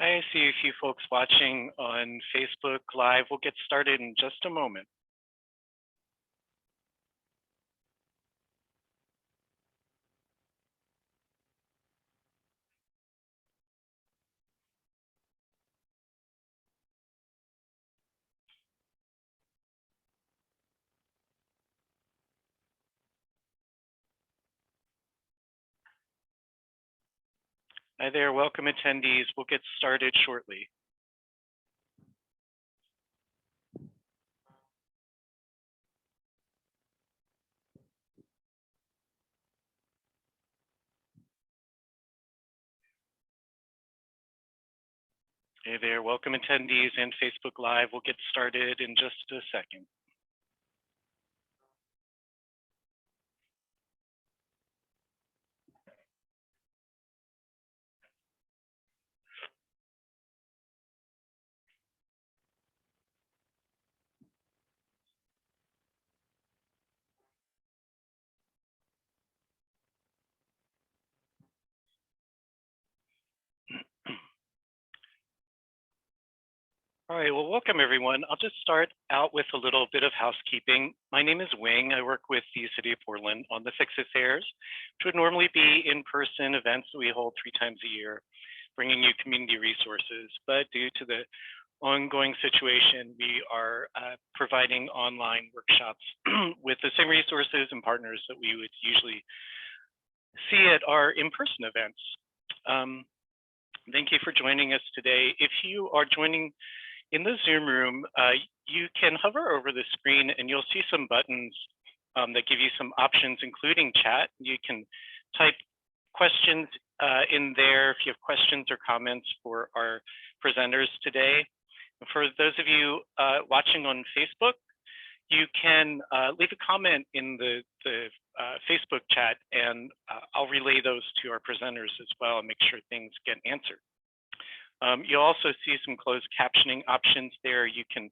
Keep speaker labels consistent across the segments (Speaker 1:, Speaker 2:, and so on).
Speaker 1: I see a few folks watching on Facebook Live. We'll get started in just a moment. Hi there, welcome attendees. We'll get started shortly. Hey there, welcome attendees and Facebook Live. We'll get started in just a second. All right, well, welcome everyone. I'll just start out with a little bit of housekeeping. My name is Wing. I work with the City of Portland on the Fix Affairs, which would normally be in-person events that we hold 3 times a year, bringing you community resources. But due to the ongoing situation, we are providing online workshops with the same resources and partners that we would usually see at our in-person events. Thank you for joining us today. If you are joining in the Zoom room, you can hover over the screen and you'll see some buttons that give you some options, including chat. You can type questions in there if you have questions or comments for our presenters today. For those of you watching on Facebook, you can leave a comment in the Facebook chat, and I'll relay those to our presenters as well and make sure things get answered. You'll also see some closed captioning options there. You can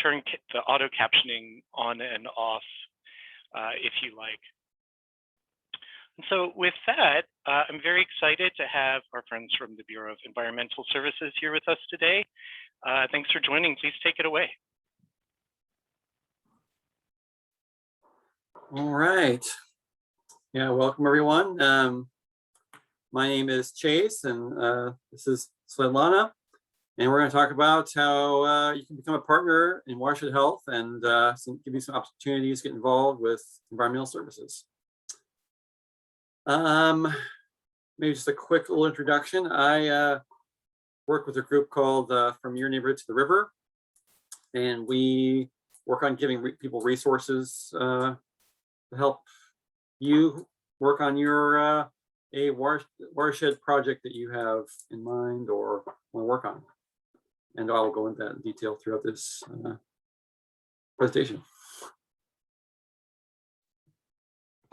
Speaker 1: turn the auto captioning on and off if you like. And so with that, I'm very excited to have our friends from the Bureau of Environmental Services here with us today. Thanks for joining. Please take it away.
Speaker 2: All right. Yeah, welcome everyone. My name is Chase, and this is Svetlana, and we're going to talk about how you can become a partner in Watershed Health and give you some opportunities to get involved with environmental services. Maybe just a quick little introduction. I work with a group called From Your Neighborhood to the River, and we work on giving people resources to help you work on your a watershed project that you have in mind or want to work on. And I will go into that in detail throughout this presentation.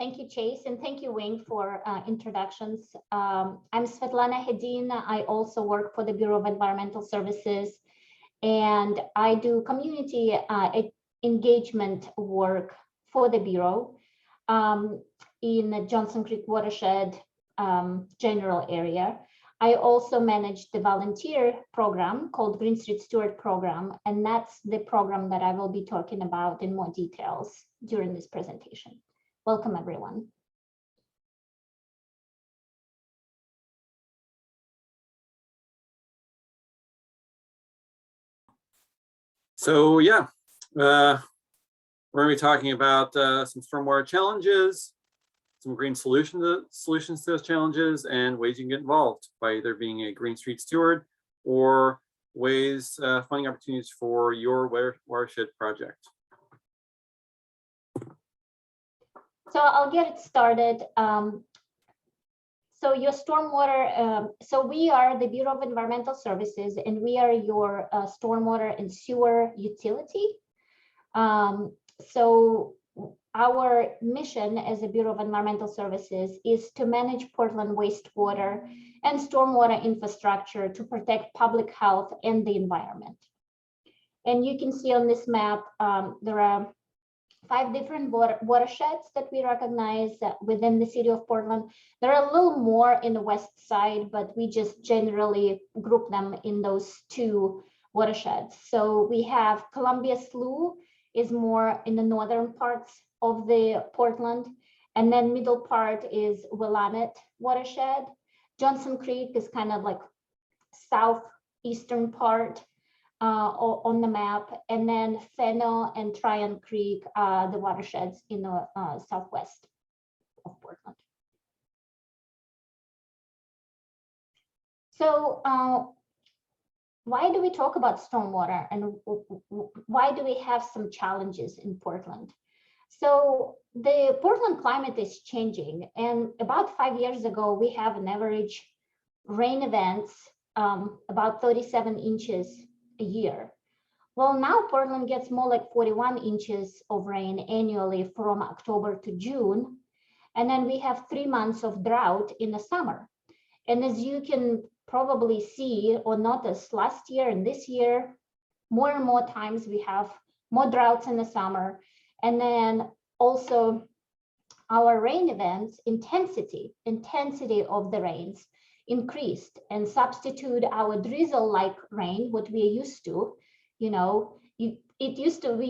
Speaker 3: Thank you, Chase, and thank you, Wing, for introductions. I'm Svetlana Hedin. I also work for the Bureau of Environmental Services, and I do community engagement work for the Bureau in the Johnson Creek Watershed general area. I also manage the volunteer program called Green Street Steward program, and that's the program that I will be talking about in more details during this presentation. Welcome, everyone.
Speaker 2: So yeah, we're going to be talking about some stormwater challenges, some green solutions to those challenges, and ways you can get involved by either being a Green Street Steward or ways, funding opportunities for your watershed project.
Speaker 3: So I'll get it started. So your stormwater, so we are the Bureau of Environmental Services, and we are your stormwater and sewer utility. So our mission as a Bureau of Environmental Services is to manage Portland wastewater and stormwater infrastructure to protect public health and the environment. And you can see on this map, there are 5 different watersheds that we recognize within the city of Portland. There are a little more in the west side, but we just generally group them in those 2 watersheds. So we have Columbia Slough is more in the northern parts of the Portland, and then middle part is Willamette watershed. Johnson Creek is kind of like southeastern part on the map, and then Fennel and Tryon Creek are the watersheds in the southwest of Portland. So why do we talk about stormwater, and why do we have some challenges in Portland? So the Portland climate is changing, and about 5 years ago, we have an average rain events about 37 inches a year. Well, now Portland gets more like 41 inches of rain annually from October to June. And then we have 3 months of drought in the summer. And as you can probably see or notice, last year and this year, more and more times we have more droughts in the summer. And then also our rain events, intensity of the rains increased, and substitute our drizzle-like rain, what we are used to. You know, we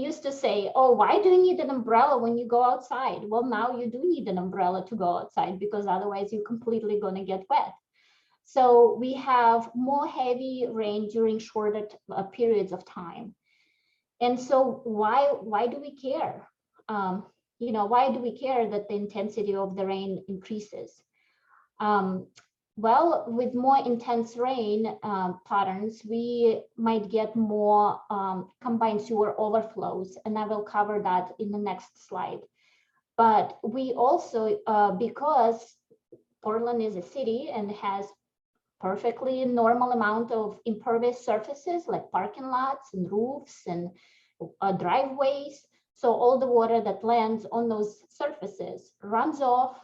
Speaker 3: used to say, oh, why do you need an umbrella when you go outside? Well, now you do need an umbrella to go outside, because otherwise you're completely going to get wet. So we have more heavy rain during shorter periods of time. And so why do we care? You know, why do we care that the intensity of the rain increases? Well, with more intense rain patterns, we might get more combined sewer overflows, and I will cover that in the next slide. But we also, because Portland is a city and has perfectly normal amount of impervious surfaces like parking lots and roofs and driveways, so all the water that lands on those surfaces runs off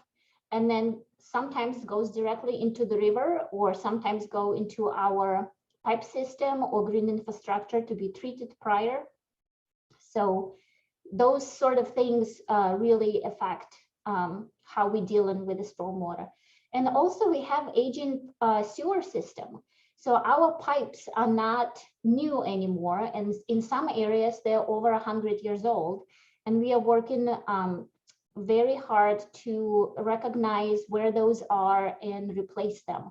Speaker 3: and then sometimes goes directly into the river, or sometimes go into our pipe system or green infrastructure to be treated prior. So those sort of things really affect how we deal with the stormwater. And also we have aging sewer system. So our pipes are not new anymore. And in some areas, they're over 100 years old. And we are working very hard to recognize where those are and replace them.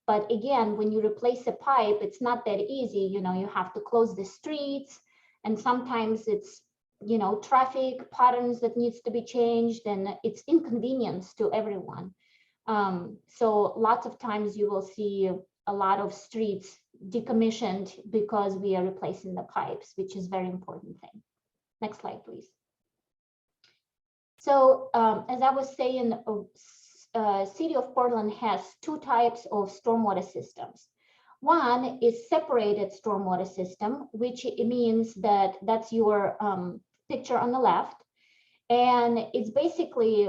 Speaker 3: But again, when you replace a pipe, it's not that easy. You know, you have to close the streets, and sometimes it's, you know, traffic patterns that needs to be changed, and it's inconvenience to everyone. So lots of times you will see a lot of streets decommissioned because we are replacing the pipes, which is very important thing. Next slide, please. So as I was saying, City of Portland has 2 types of stormwater systems. One is separated stormwater system, which means that that's your picture on the left. And it's basically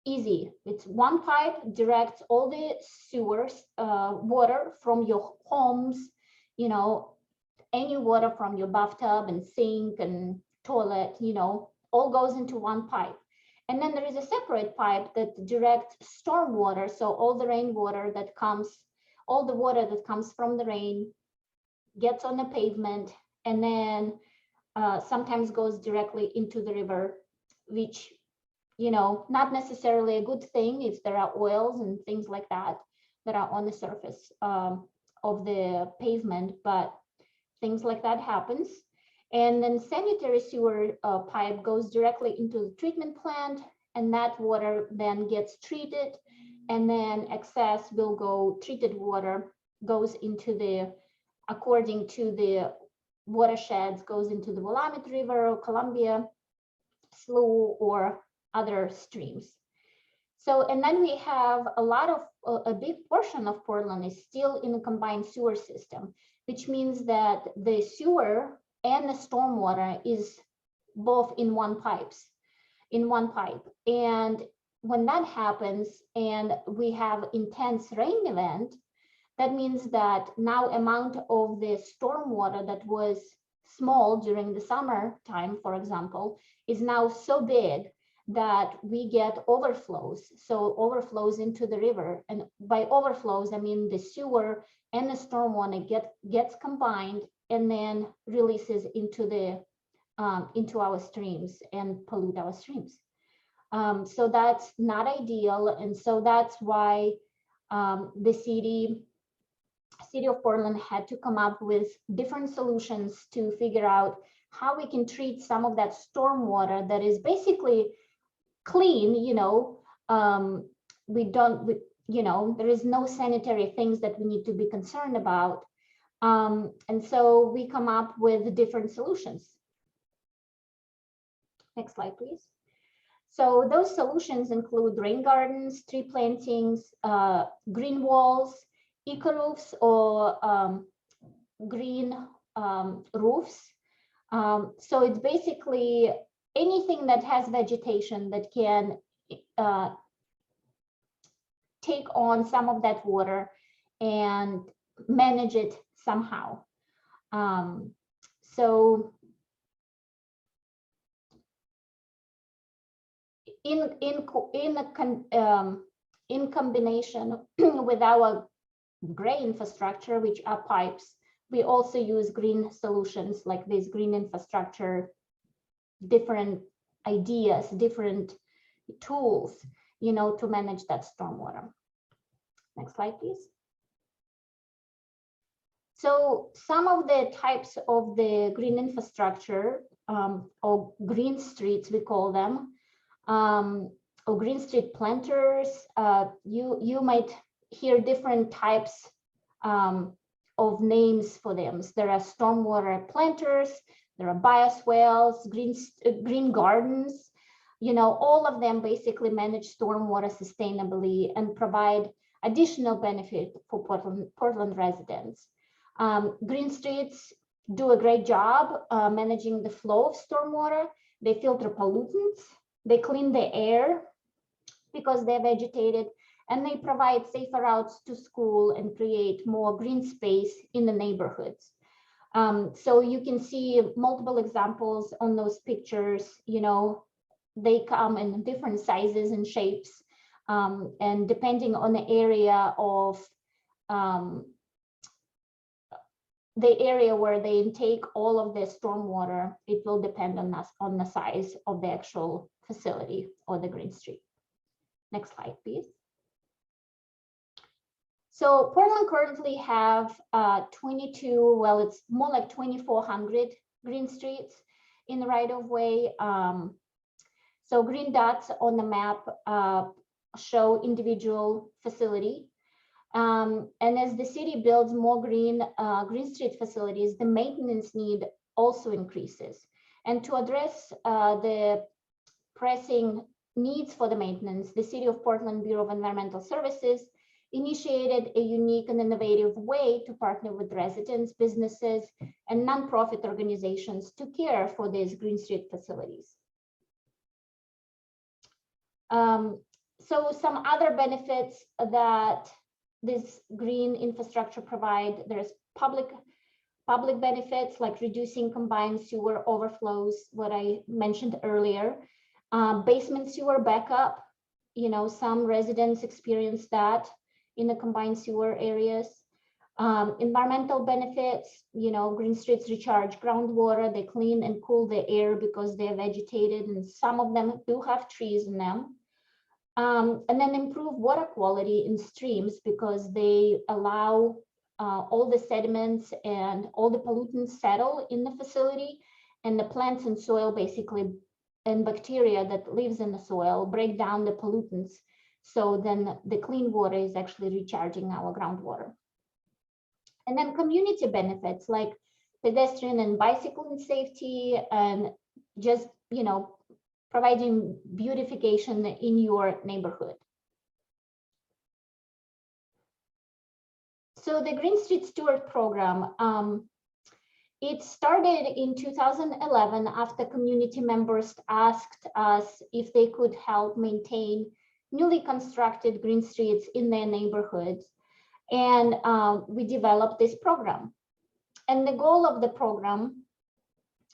Speaker 3: easy. It's one pipe directs all the sewers, water from your homes, you know, any water from your bathtub and sink and toilet, you know, all goes into one pipe. And then there is a separate pipe that directs storm water. So all the rainwater that comes, all the water that comes from the rain gets on the pavement, and then sometimes goes directly into the river, which, you know, not necessarily a good thing if there are oils and things like that that are on the surface of the pavement, but things like that happens. And then sanitary sewer pipe goes directly into the treatment plant, and that water then gets treated, and then excess will go, treated water goes into the, according to the watersheds, goes into the Willamette River or Columbia Slough or other streams. So, and then we have a lot of, a big portion of Portland is still in a combined sewer system, which means that the sewer and the stormwater is both in one pipe. And when that happens and we have intense rain event, that means that now amount of the stormwater that was small during the summer time, for example, is now so big that we get overflows. So overflows into the river. And by overflows, I mean the sewer and the stormwater gets combined and then releases into our streams and pollute our streams. So that's not ideal. And so that's why the city of Portland had to come up with different solutions to figure out how we can treat some of that stormwater that is basically clean, there is no sanitary things that we need to be concerned about. And so we come up with different solutions. Next slide, please. So those solutions include rain gardens, tree plantings, green walls, eco-roofs or green roofs. So it's basically anything that has vegetation that can take on some of that water and manage it somehow. So in combination with our gray infrastructure, which are pipes, we also use green solutions like this green infrastructure, different ideas, different tools, to manage that stormwater. Next slide, please. So some of the types of the green infrastructure, or green streets, we call them, or green street planters, you might hear different types of names for them. There are stormwater planters, there are bioswales, green gardens, all of them basically manage stormwater sustainably and provide additional benefit for Portland residents. Green streets do a great job managing the flow of stormwater. They filter pollutants, they clean the air because they're vegetated, and they provide safer routes to school and create more green space in the neighborhoods. So you can see multiple examples on those pictures. They come in different sizes and shapes, and depending on the area of the area where they intake all of the stormwater, it will depend on the size of the actual facility or the green street. Next slide, please. So Portland currently have 22, well, it's more like 2,400 green streets in the right-of-way. So green dots on the map show individual facility. And as the city builds more green street facilities, the maintenance need also increases. And to address the pressing needs for the maintenance, the City of Portland Bureau of Environmental Services initiated a unique and innovative way to partner with residents, businesses, and nonprofit organizations to care for these green street facilities. So some other benefits that this green infrastructure provide, there's public benefits like reducing combined sewer overflows, what I mentioned earlier, basement sewer backup, some residents experience that in the combined sewer areas. Environmental benefits, green streets recharge groundwater, they clean and cool the air because they're vegetated, and some of them do have trees in them. And then improve water quality in streams because they allow all the sediments and all the pollutants settle in the facility, and the plants and soil basically, and bacteria that lives in the soil break down the pollutants. So then the clean water is actually recharging our groundwater. And then community benefits like pedestrian and bicycling safety, and just, providing beautification in your neighborhood. So the Green Street Steward program, it started in 2011 after community members asked us if they could help maintain newly constructed green streets in their neighborhoods. And we developed this program. And the goal of the program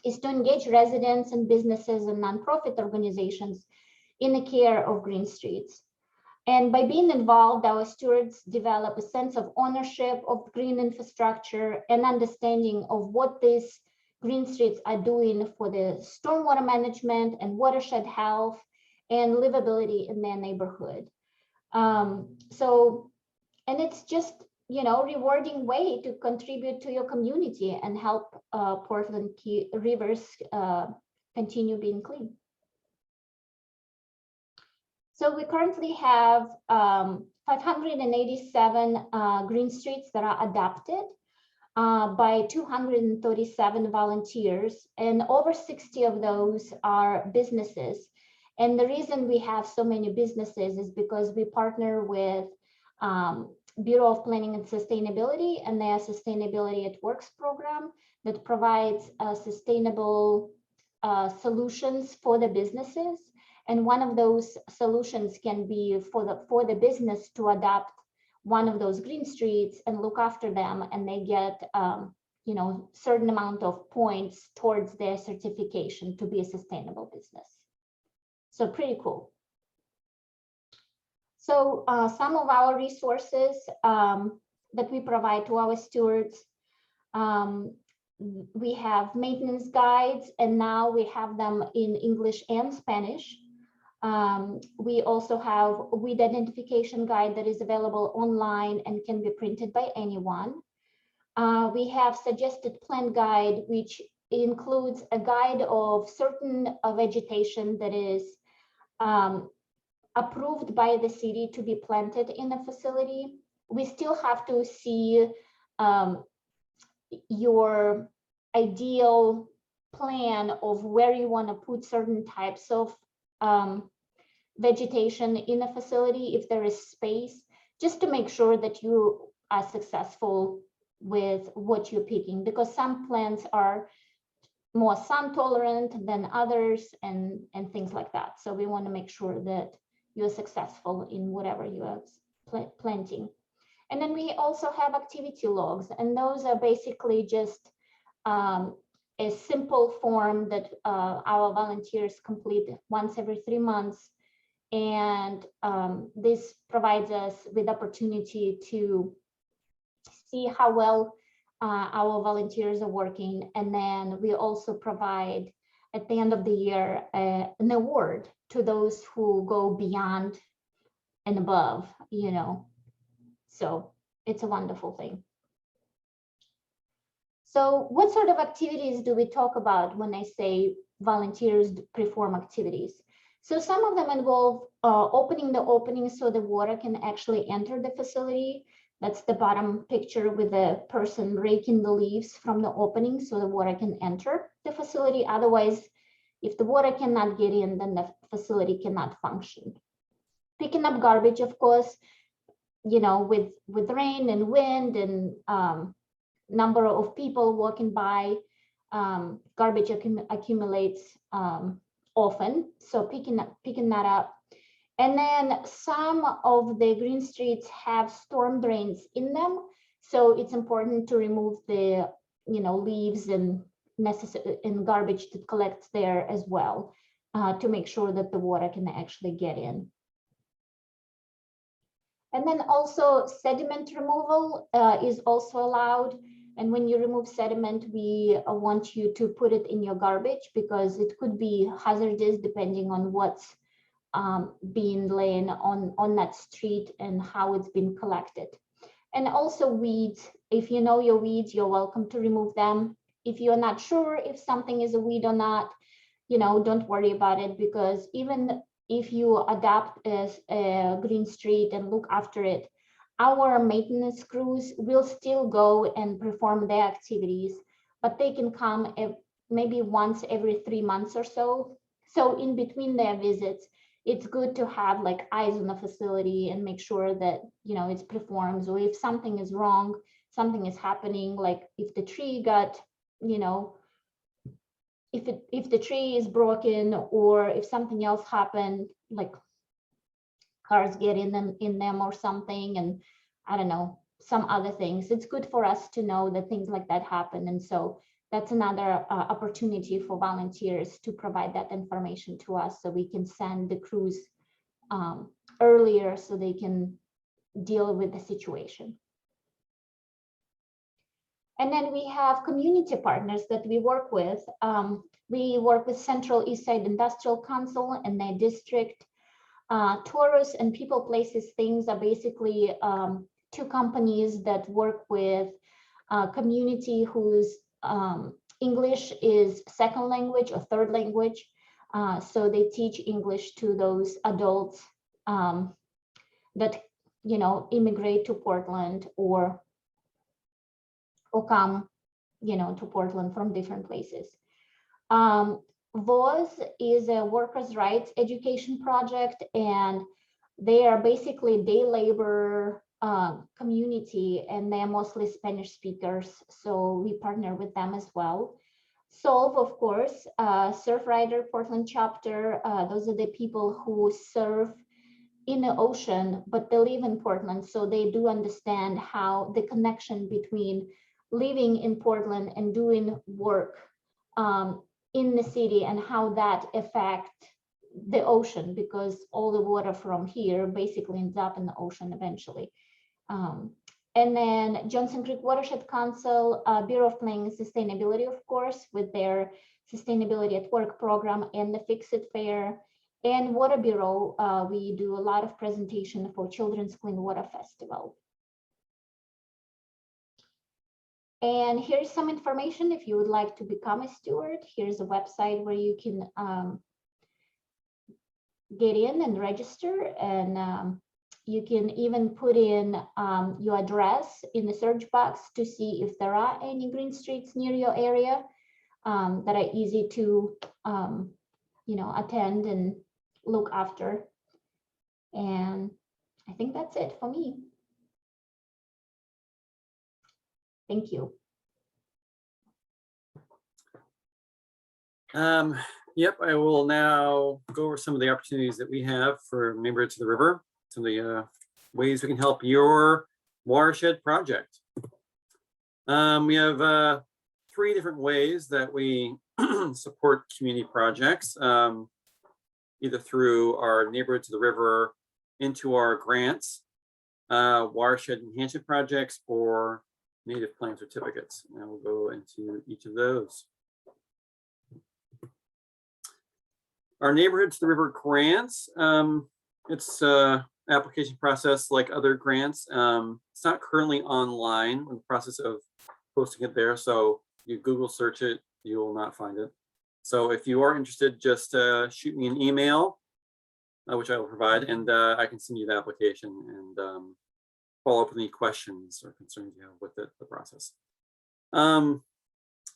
Speaker 3: is to engage residents and businesses and nonprofit organizations in the care of green streets. And by being involved, our stewards develop a sense of ownership of green infrastructure and understanding of what these green streets are doing for the stormwater management and watershed health and livability in their neighborhood. And it's just, rewarding way to contribute to your community and help Portland rivers continue being clean. So we currently have 587 green streets that are adopted by 237 volunteers, and over 60 of those are businesses. And the reason we have so many businesses is because we partner with Bureau of Planning and Sustainability and their Sustainability at Works program that provides sustainable solutions for the businesses. And one of those solutions can be for the business to adopt one of those green streets and look after them, and they get certain amount of points towards their certification to be a sustainable business. So pretty cool. So some of our resources that we provide to our stewards, we have maintenance guides, and now we have them in English and Spanish. We also have a weed identification guide that is available online and can be printed by anyone. We have suggested plant guide, which includes a guide of certain vegetation that is approved by the city to be planted in a facility. We still have to see your ideal plan of where you want to put certain types of vegetation in a facility, if there is space, just to make sure that you are successful with what you're picking, because some plants are more sun tolerant than others and things like that. So we want to make sure that you're successful in whatever you are planting. And then we also have activity logs, and those are basically just a simple form that our volunteers complete once every 3 months. And this provides us with opportunity to see how well our volunteers are working. And then we also provide at the end of the year an award to those who go beyond and above, so it's a wonderful thing. So what sort of activities do we talk about when I say volunteers perform activities? So some of them involve opening the opening so the water can actually enter the facility. That's the bottom picture with the person raking the leaves from the opening so the water can enter the facility. Otherwise, if the water cannot get in, then the facility cannot function. Picking up garbage, of course, with rain and wind and number of people walking by, garbage accumulates often. So picking that up. And then some of the green streets have storm drains in them. So it's important to remove the leaves and garbage that collects there as well, to make sure that the water can actually get in. And then also sediment removal is also allowed. And when you remove sediment, we want you to put it in your garbage because it could be hazardous depending on what's being laying on that street and how it's been collected. And also weeds. If you know your weeds, you're welcome to remove them. If you're not sure if something is a weed or not, don't worry about it, because even if you adopt as a green street and look after it, our maintenance crews will still go and perform their activities, but they can come maybe once every 3 months or so. So in between their visits, it's good to have like eyes on the facility and make sure that it performs, or if something is wrong, something is happening, like if the tree got, if the tree is broken, or if something else happened, like cars get in them or something, and I don't know, some other things. It's good for us to know that things like that happen, and so that's another opportunity for volunteers to provide that information to us, so we can send the crews earlier so they can deal with the situation. And then we have community partners that we work with. We work with Central Eastside Industrial Council and their district. Taurus and People Places Things are basically two companies that work with a community whose English is second language or third language. So they teach English to those adults that, you know, immigrate to Portland or come, you know, to Portland from different places. WOZ is a workers' rights education project, and they are basically day labor community, and they are mostly Spanish speakers, so we partner with them as well. Solve, of course, Surfrider Portland chapter. Those are the people who surf in the ocean, but they live in Portland, so they do understand how the connection between living in Portland and doing work in the city and how that affects the ocean, because all the water from here basically ends up in the ocean eventually. And then Johnson Creek Watershed Council, Bureau of Planning and Sustainability, of course, with their Sustainability at Work program and the Fix It Fair. And Water Bureau, we do a lot of presentation for Children's Clean Water Festival. And here's some information if you would like to become a steward. Here's a website where you can get in and register, and you can even put in your address in the search box to see if there are any green streets near your area that are easy to you know, attend and look after. And I think that's it for me. Thank you.
Speaker 2: Yep, I will now go over some of the opportunities that we have for Neighborhood to the River, some of the ways we can help your watershed project. We have 3 different ways that we support community projects, either through our Neighborhood to the River into our grants, watershed enhancement projects, or native plant certificates. And we'll go into each of those. Our Neighborhood to the River grants, it's application process like other grants. It's not currently online. We're in the process of posting it there. So you Google search it, you will not find it. So if you are interested, just shoot me an email, which I will provide, and I can send you the application and follow up with any questions or concerns you have with the process.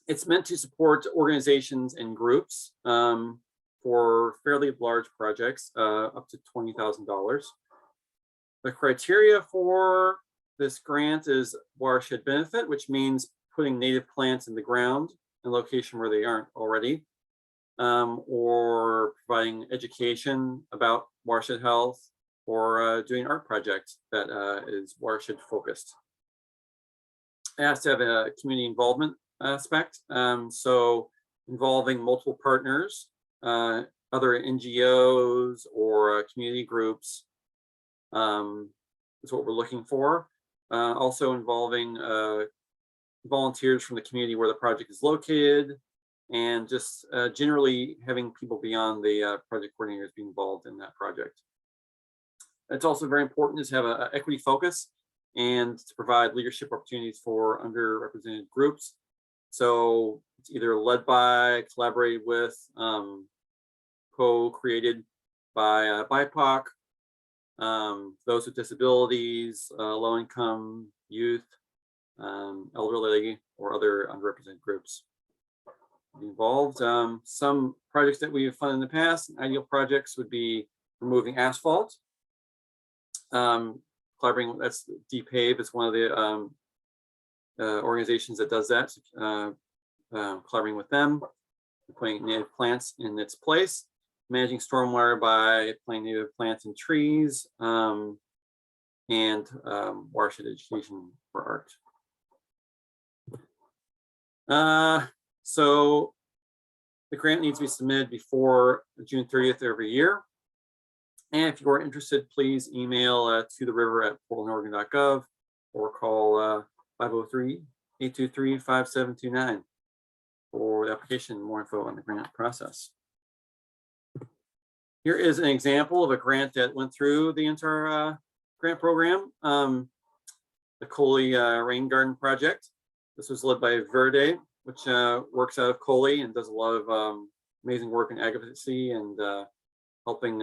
Speaker 2: It's meant to support organizations and groups for fairly large projects, up to $20,000. The criteria for this grant is watershed benefit, which means putting native plants in the ground in a location where they aren't already, or providing education about watershed health, or doing an art project that is watershed focused. It has to have a community involvement aspect, so involving multiple partners, other NGOs or community groups is what we're looking for. Also involving volunteers from the community where the project is located, and just generally having people beyond the project coordinators be involved in that project. It's also very important to have an equity focus and to provide leadership opportunities for underrepresented groups. So it's either led by, collaborated with, co-created by BIPOC, those with disabilities, low income, youth, elderly, or other underrepresented groups involved. Some projects that we have funded in the past, ideal projects would be removing asphalt. Collaborating, that's DPAVE, is one of the organizations that does that. Collaborating with them, putting native plants in its place, managing stormwater by planting native plants and trees, and watershed education for art. So the grant needs to be submitted before June 30th every year. And if you are interested, please email to the river@portlandoregon.gov or call 503-823-5729 for the application and more info on the grant process. Here is an example of a grant that went through the entire grant program, the Cooley Rain Garden Project. This was led by Verde, which works out of Cooley and does a lot of amazing work in advocacy and helping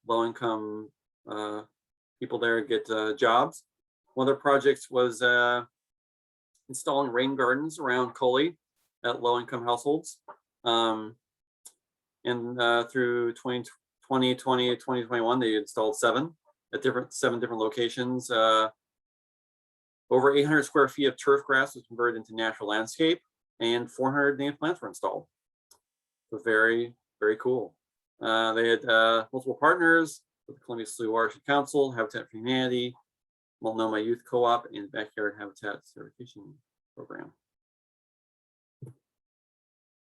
Speaker 2: low-income people there get jobs. One of their projects was installing rain gardens around Cooley at low-income households. And through 2020, 2021, they installed 7 different locations. Over 800 square feet of turf grass was converted into natural landscape, and 400 native plants were installed. So very, very cool. They had multiple partners with the Columbia Slough Watershed Council, Habitat for Humanity, Multnomah Youth Co-op, and Backyard Habitat Certification Program.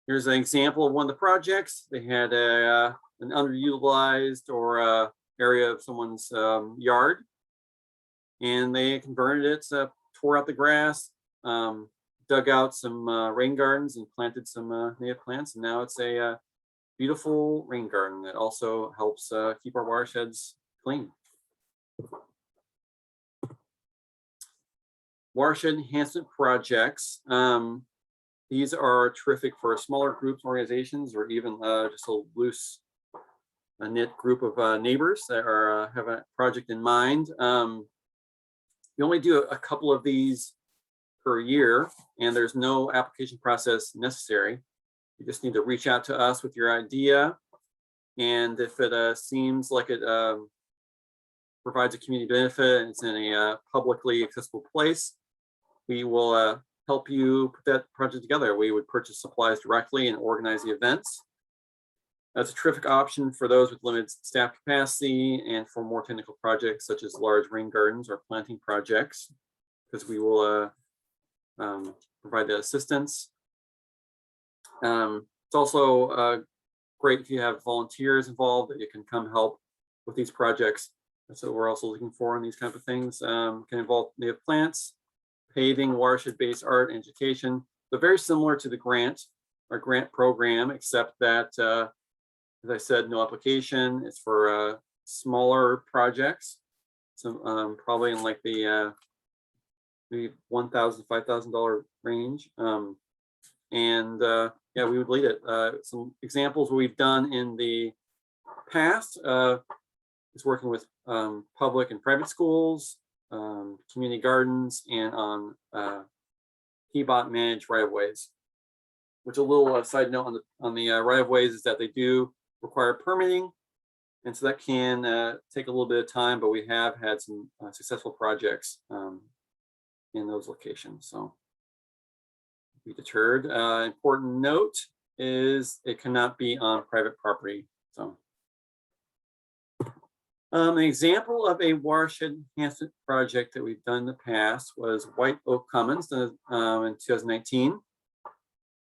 Speaker 2: Here's an example of one of the projects. They had an underutilized or area of someone's yard, and they converted it, tore out the grass, dug out some rain gardens and planted some native plants, and now it's a beautiful rain garden that also helps keep our watersheds clean. Watershed enhancement projects. These are terrific for smaller groups, organizations, or even just a loose knit group of neighbors that are have a project in mind. We only do a couple of these per year, and there's no application process necessary. You just need to reach out to us with your idea, and if it seems like it provides a community benefit and it's in a publicly accessible place, we will help you put that project together. We would purchase supplies directly and organize the events. That's a terrific option for those with limited staff capacity and for more technical projects such as large rain gardens or planting projects, because we will provide the assistance. It's also great if you have volunteers involved that you can come help with these projects. That's what we're also looking for in these kinds of things. Can involve native plants, paving, watershed-based art, and education. They're very similar to the our grant program, except that, as I said, no application. It's for smaller projects. So probably in like the maybe $1,000, $5,000 range. Yeah, we would lead it. Some examples we've done in the past is working with public and private schools, community gardens, and on PBOT managed right-of-ways. Which a little side note on the right-of-ways is that they do require permitting, and so that can take a little bit of time, but we have had some successful projects in those locations. So be deterred. Important note is it cannot be on private property. So an example of a watershed enhancement project that we've done in the past was White Oak Cummins in 2019.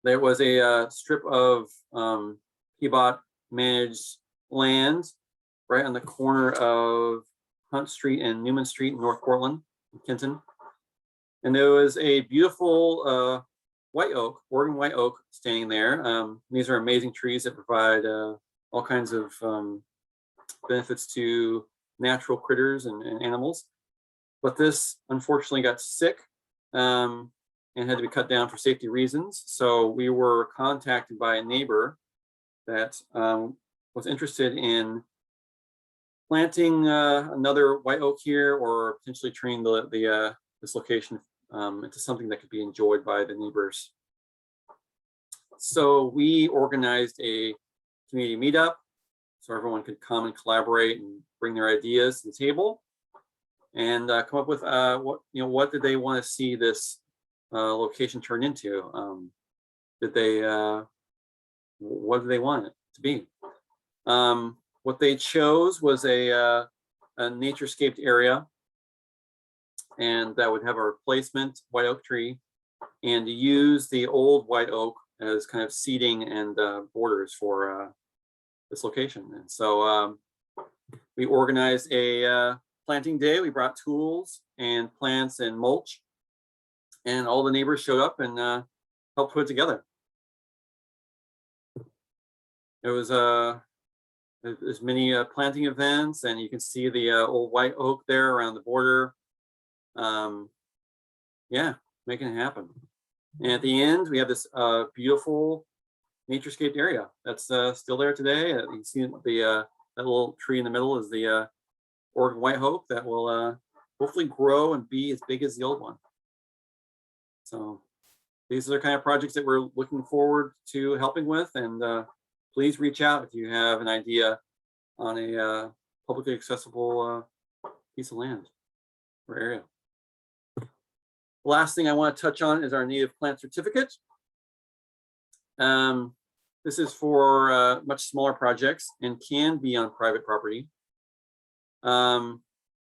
Speaker 2: There was a strip of PBOT managed land right on the corner of Hunt Street and Newman Street in North Portland, in Kenton. And there was a beautiful white oak, Oregon white oak, standing there. These are amazing trees that provide all kinds of benefits to natural critters and animals. But this unfortunately got sick and had to be cut down for safety reasons. So we were contacted by a neighbor that was interested in planting another white oak here, or potentially turning this location into something that could be enjoyed by the neighbors. So we organized a community meetup so everyone could come and collaborate and bring their ideas to the table and come up with what did they want to see this location turn into? What do they want it to be? What they chose was a naturescaped area, and that would have a replacement white oak tree, and to use the old white oak as kind of seating and borders for this location. And so we organized a planting day. We brought tools and plants and mulch, and all the neighbors showed up and helped put it together. It was there's many planting events, and you can see the old white oak there around the border. Yeah, making it happen. And at the end, we have this beautiful Naturescape area that's still there today. You can see the that little tree in the middle is the Oregon white oak that will hopefully grow and be as big as the old one. So these are the kind of projects that we're looking forward to helping with, and please reach out if you have an idea on a publicly accessible piece of land or area. The last thing I want to touch on is our native plant certificate. This is for much smaller projects and can be on private property. For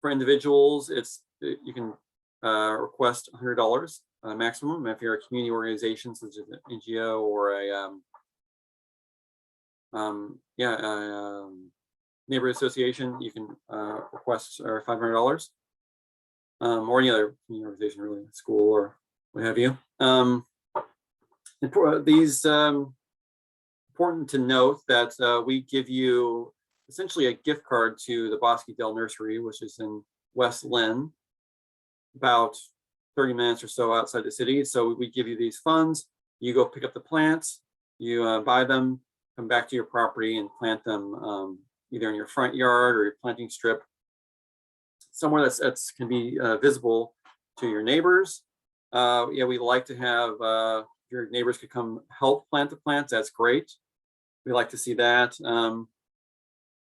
Speaker 2: individuals, you can request $100 maximum. If you're a community organization such as an NGO or a neighborhood association, you can request $500, or any other community organization, really, school or what have you. These important to note that we give you essentially a gift card to the Bosque Dell Nursery, which is in West Lynn, about 30 minutes or so outside the city. So we give you these funds. You go pick up the plants, you buy them, come back to your property and plant them either in your front yard or your planting strip, somewhere that's can be visible to your neighbors. Yeah, we like to have your neighbors could come help plant the plants. That's great. We like to see that.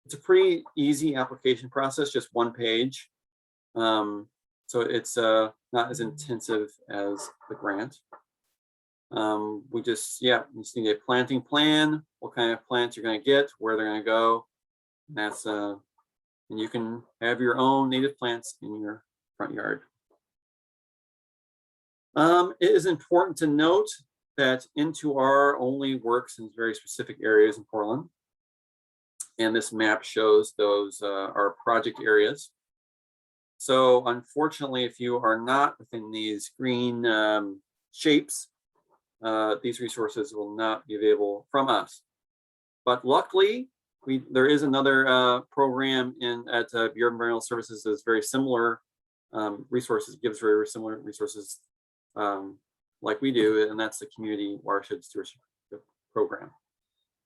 Speaker 2: It's a pretty easy application process, just one page. So it's not as intensive as the grant. We just need a planting plan, what kind of plants you're going to get, where they're going to go. And that's and you can have your own native plants in your front yard. It is important to note that N2R only works in very specific areas in Portland. And this map shows those are project areas. So unfortunately, if you are not within these green shapes, these resources will not be available from us. But luckily, there is another program at Bureau of Environmental Services that's very similar resources, gives very similar resources like we do, and that's the Community Watershed Stewardship Program.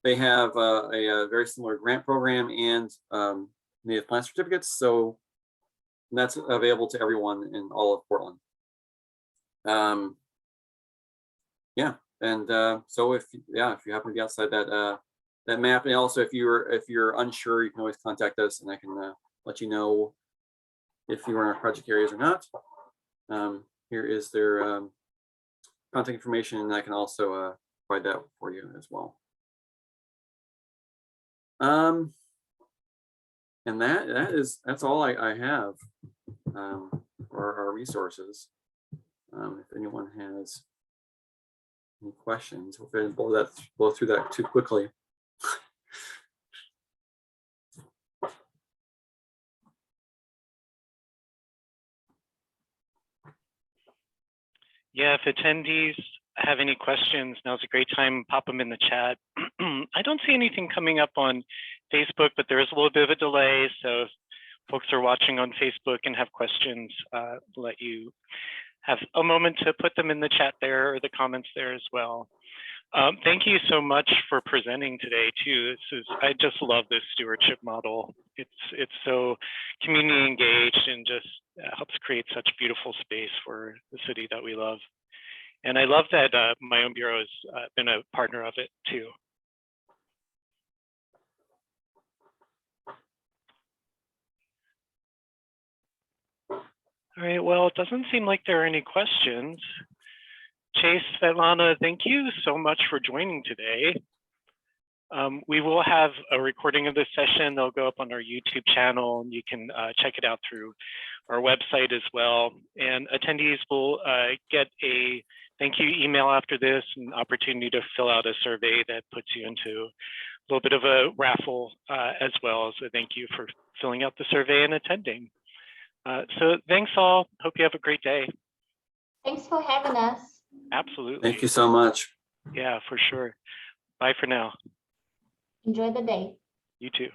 Speaker 2: They have a very similar grant program and native plant certificates, so that's available to everyone in all of Portland. So if you happen to be outside that map, and also if you're unsure, you can always contact us, and I can let you know if you are in our project areas or not. Here is their contact information, and I can also provide that for you as well. And that's all I have for our resources. If anyone has any questions, hopefully I didn't blow through that too quickly.
Speaker 1: Yeah, if attendees have any questions, now's a great time, pop them in the chat. I don't see anything coming up on Facebook, but there is a little bit of a delay. So if folks are watching on Facebook and have questions, let you have a moment to put them in the chat there or the comments there as well. Thank you so much for presenting today too. I just love this stewardship model. It's so community engaged and just helps create such beautiful space for the city that we love. And I love that my own bureau has been a partner of it too. All right, well, it doesn't seem like there are any questions. Chase, Svetlana, thank you so much for joining today. We will have a recording of this session. They'll go up on our YouTube channel, and you can check it out through our website as well. And attendees will get a thank you email after this, an opportunity to fill out a survey that puts you into a little bit of a raffle as well. So thank you for filling out the survey and attending. So thanks all. Hope you have a great day.
Speaker 3: Thanks for having us.
Speaker 1: Absolutely.
Speaker 2: Thank you so much.
Speaker 1: Yeah, for sure. Bye for now.
Speaker 3: Enjoy the day.
Speaker 1: You too.